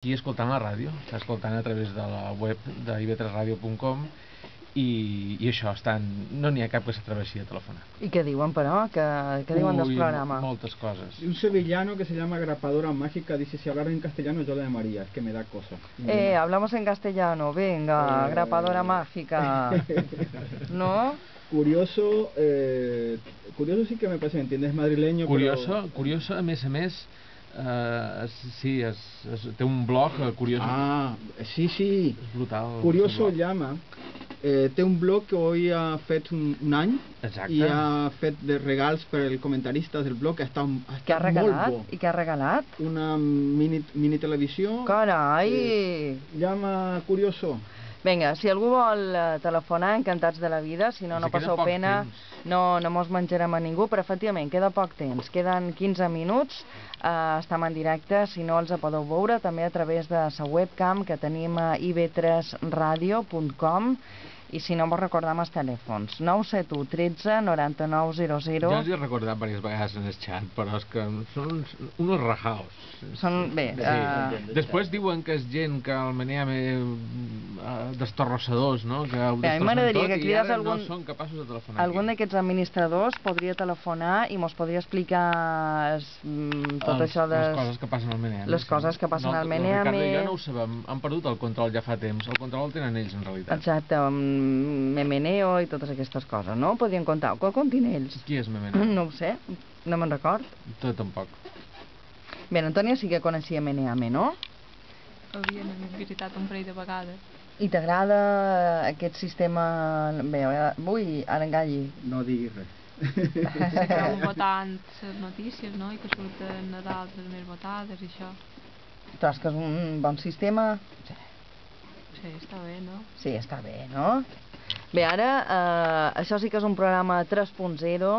aquí escoltant la ràdio, està escoltant a través de la web de ib3radio.com i això, no n'hi ha cap que s'atreveixi a telefonar. I què diuen, però? Què diuen del programa? Moltes coses. Un sevillano que se llama Grapadora Mágica dice: si hablara en castellano yo le llamaría, es que me da cosa. Hablamos en castellano, venga, Grapadora Mágica. ¿No? Curioso, curioso sí que me parece, ¿entiendes? Madrileño. Curioso, a més, sí, té un blog curioso. Ah, sí. És brutal. Curioso llama. Té un blog que hoy ha fet un any. Exacte. I ha fet de regals per el comentarista del blog, que ha estat regalat? molt bo. I què ha regalat? Una mini televisió. Carai! Llama Curioso. Vinga, si algú vol telefonar, encantats de la vida, si no, no passeu pena, no mos menjarem a ningú, però efectivament queda poc temps, queden 15 minuts, estem en directe, si no els podeu veure també a través de la webcam que tenim a ib3radio.com i si no mos recordem els telèfons 971 13 99 00. Ja els he recordat diverses vegades en el xat, però és que són uns rajaos. Bé, després diuen que és gent que el meneam destorrossadors, no? Que ho destrossen tot i ara no són capaços de telefonar. Algun d'aquests administradors podria telefonar i mos podria explicar tot això de les coses que passen al meneam. Les coses que passen al meneam. Ricardo i jo no ho sabem, han perdut el control ja fa temps, el control el tenen ells en realitat. Exacte, Memeneo i totes aquestes coses, no? Podien contar. Què contin ells? Qui és Memeneo? No ho sé, no me'n record. Tu tampoc. Bé, Antònia sí que coneixia Meneame, no? Havien visitat un parell de vegades. I t'agrada aquest sistema... Bé, avui, ara engalli. No diguis res. Estàvem votant les notícies, no? I que surten a d'altres més votades i això. Trobes que és un bon sistema? Sí, està bé, no? Sí, està bé, no? Bé, ara, això sí que és un programa 3.0,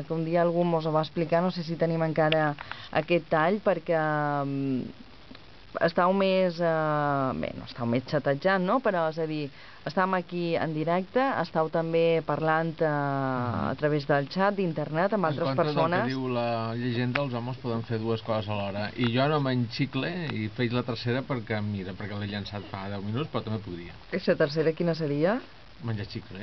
que un dia algú mos ho va explicar, no sé si tenim encara aquest tall, perquè estàu més, bé, no estàu més xatejant, no? Però, és a dir, estàvem aquí en directe, estàu també parlant a través del xat d'internet amb altres persones. En contra del que diu la llegenda, els homes poden fer dues coses alhora. I jo no m'enxicle i faig la tercera perquè, mira, perquè l'he llançat fa 10 minuts, però també podria. I la tercera quina seria? Menjar xicle,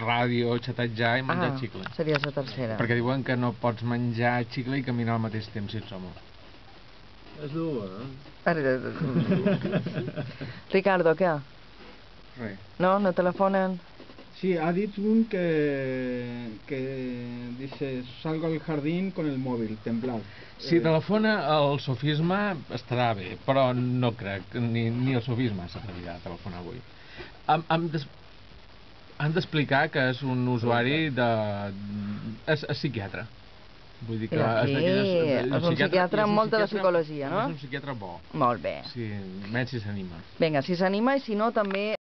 ràdio, xatejar i menjar xicle. Seria la tercera. Perquè diuen que no pots menjar xicle i caminar al mateix temps si ets home. És dur, Ricardo, què? Res. No telefonen? Sí, ha dit un que dice: salgo al jardín con el móvil, temblado. Si telefona el sofisma estarà bé, però no crec, ni el sofisma s'atrevirà a telefonar avui. Han d'explicar que és un usuari és psiquiatre. Vull dir que és un psiquiatre amb molta de psicologia, no? És un psiquiatre bo. Molt bé. Sí, menys si s'anima. Vinga, si s'anima i si no també